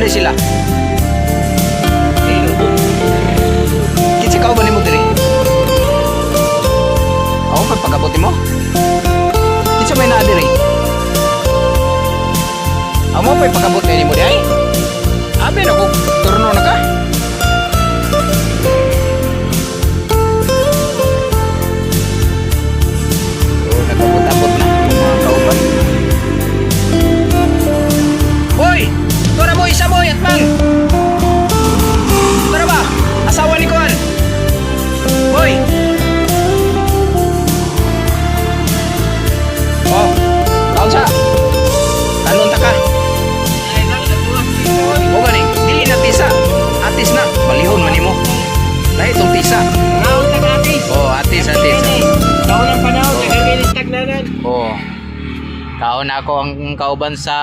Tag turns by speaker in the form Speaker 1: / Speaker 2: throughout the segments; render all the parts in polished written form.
Speaker 1: di sila? Kitsi ka ba ni mo diri? Ako pa pagkabuti mo? Kitsa may naa diri? Amo pa pagkabuti ni mo di ay? Abi na ko turno na ka? Nagkabot-abot na mga kauban. Boy! Tora boy! Isa boy! At man! Tora ba? Asawa ni Kuan! Boy! Oh! Kaon sa! Tanon ta ka! O ganing! Dili na tisa! Atis na! Balihon man mo! Dahil itong tisa! Oh! Atis! Atis!
Speaker 2: Taon ng panahon, nagagawin taglanan.
Speaker 1: Oh. Kaon ako ang kauban sa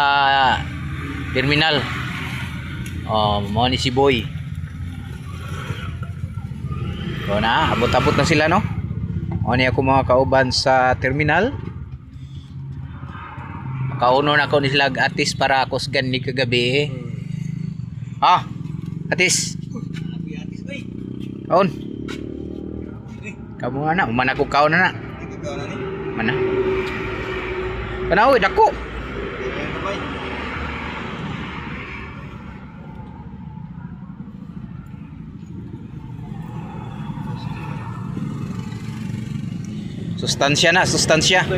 Speaker 1: terminal. Oh, mo ni si Boy. So na, abot-abot na sila no. O ni ako mga kauban sa terminal. Kauno na ako ni sila atis para kusgan ni kagabi. Ah, atis. Kaon. Kamu nga na, umana ko kaon na na. Mana? Kanaoy dako. Sustansya na, sustansya.